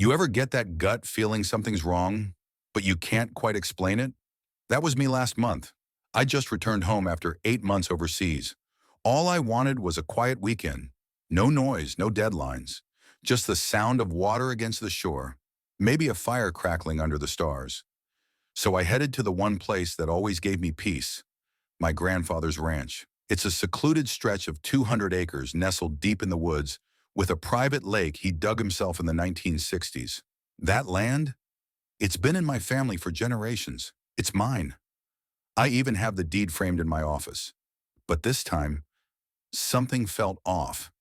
You ever get that gut feeling something's wrong, but you can't quite explain it? That was me last month. I just returned home after 8 months overseas. All I wanted was a quiet weekend. No noise, no deadlines. Just the sound of water against the shore. Maybe a fire crackling under the stars. So I headed to the one place that always gave me peace, my grandfather's ranch. It's a secluded stretch of 200 acres nestled deep in the woods with a private lake he dug himself in the 1960s. That land? It's been in my family for generations. It's mine. I even have the deed framed in my office. But this time, something felt off.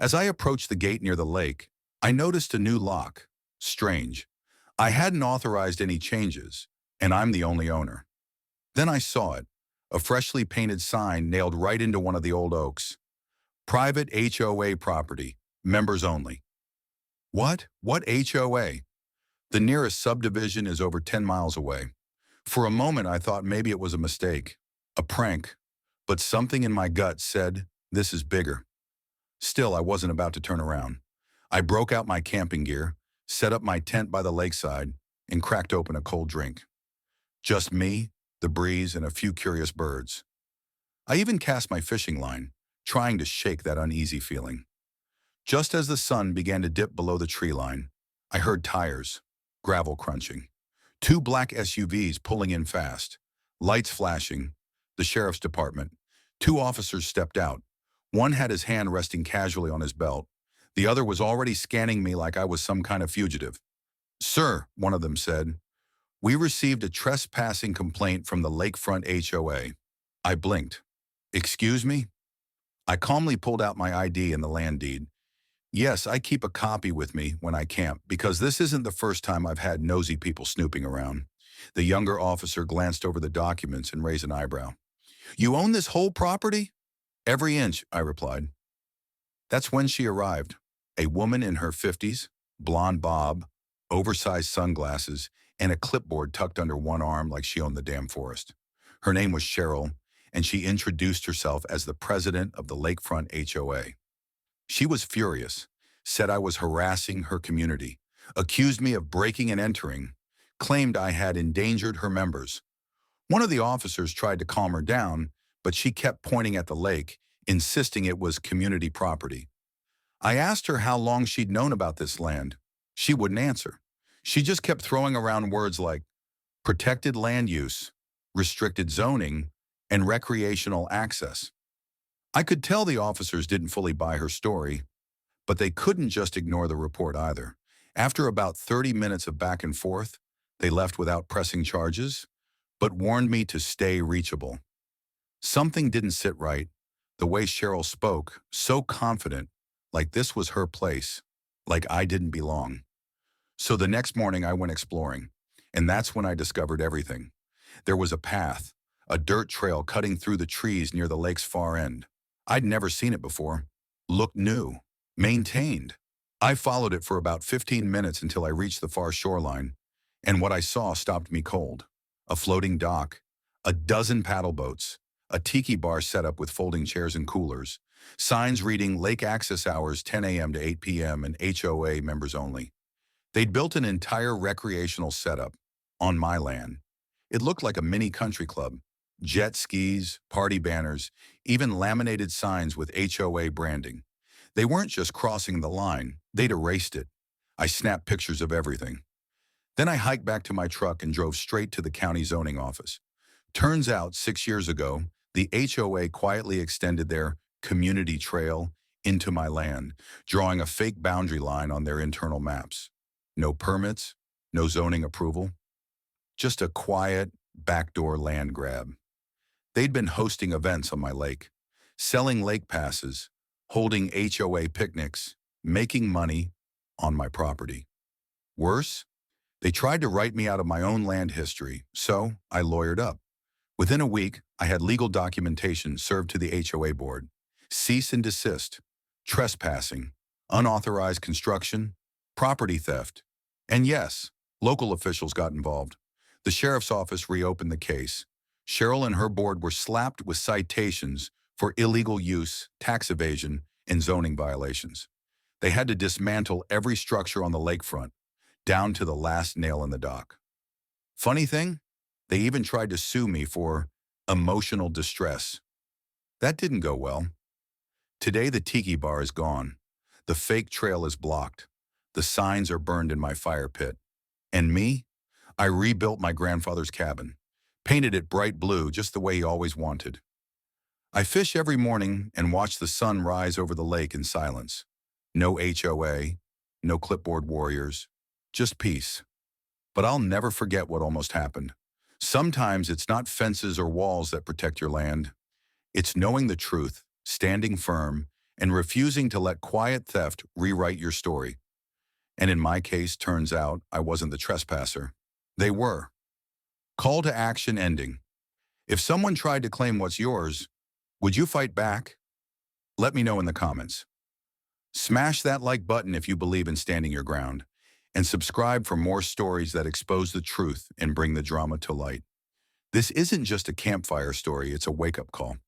As I approached the gate near the lake, I noticed a new lock. Strange. I hadn't authorized any changes, and I'm the only owner. Then I saw it, a freshly painted sign nailed right into one of the old oaks. Private HOA property, members only. What? What HOA? The nearest subdivision is over 10 miles away. For a moment, I thought maybe it was a mistake, a prank, but something in my gut said, this is bigger. Still, I wasn't about to turn around. I broke out my camping gear, set up my tent by the lakeside, and cracked open a cold drink. Just me, the breeze, and a few curious birds. I even cast my fishing line, trying to shake that uneasy feeling. Just as the sun began to dip below the tree line, I heard tires, gravel crunching. Two black SUVs pulling in fast, lights flashing, the sheriff's department. Two officers stepped out. One had his hand resting casually on his belt. The other was already scanning me like I was some kind of fugitive. "Sir," one of them said, "we received a trespassing complaint from the lakefront HOA." I blinked. "Excuse me?" I calmly pulled out my ID and the land deed. Yes, I keep a copy with me when I camp because this isn't the first time I've had nosy people snooping around. The younger officer glanced over the documents and raised an eyebrow. "You own this whole property?" "Every inch," I replied. That's when she arrived, a woman in her 50s, blonde bob, oversized sunglasses, and a clipboard tucked under one arm like she owned the damn forest. Her name was Cheryl, and she introduced herself as the president of the Lakefront HOA. She was furious, said I was harassing her community, accused me of breaking and entering, claimed I had endangered her members. One of the officers tried to calm her down, but she kept pointing at the lake, insisting it was community property. I asked her how long she'd known about this land. She wouldn't answer. She just kept throwing around words like protected land use, restricted zoning, and recreational access. I could tell the officers didn't fully buy her story, but they couldn't just ignore the report either. After about 30 minutes of back and forth, they left without pressing charges, but warned me to stay reachable. Something didn't sit right. The way Cheryl spoke, so confident, like this was her place, like I didn't belong. So the next morning I went exploring, and that's when I discovered everything. There was a path, a dirt trail cutting through the trees near the lake's far end. I'd never seen it before. Looked new, maintained. I followed it for about 15 minutes until I reached the far shoreline, and what I saw stopped me cold. A floating dock, a dozen paddle boats, a tiki bar set up with folding chairs and coolers, signs reading lake access hours 10 a.m. to 8 p.m. and HOA members only. They'd built an entire recreational setup on my land. It looked like a mini country club. Jet skis, party banners, even laminated signs with HOA branding. They weren't just crossing the line, they'd erased it. I snapped pictures of everything. Then I hiked back to my truck and drove straight to the county zoning office. Turns out, 6 years ago, the HOA quietly extended their community trail into my land, drawing a fake boundary line on their internal maps. No permits, no zoning approval, just a quiet, backdoor land grab. They'd been hosting events on my lake, selling lake passes, holding HOA picnics, making money on my property. Worse, they tried to write me out of my own land history, so I lawyered up. Within a week, I had legal documentation served to the HOA board. Cease and desist, trespassing, unauthorized construction, property theft. And yes, local officials got involved. The sheriff's office reopened the case. Cheryl and her board were slapped with citations for illegal use, tax evasion, and zoning violations. They had to dismantle every structure on the lakefront, down to the last nail in the dock. Funny thing, they even tried to sue me for emotional distress. That didn't go well. Today the tiki bar is gone. The fake trail is blocked. The signs are burned in my fire pit. And me? I rebuilt my grandfather's cabin, painted it bright blue just the way he always wanted. I fish every morning and watch the sun rise over the lake in silence. No HOA, no clipboard warriors, just peace. But I'll never forget what almost happened. Sometimes it's not fences or walls that protect your land. It's knowing the truth, standing firm, and refusing to let quiet theft rewrite your story. And in my case, turns out I wasn't the trespasser. They were. Call to action ending. If someone tried to claim what's yours, would you fight back? Let me know in the comments. Smash that like button if you believe in standing your ground, and subscribe for more stories that expose the truth and bring the drama to light. This isn't just a campfire story, it's a wake-up call.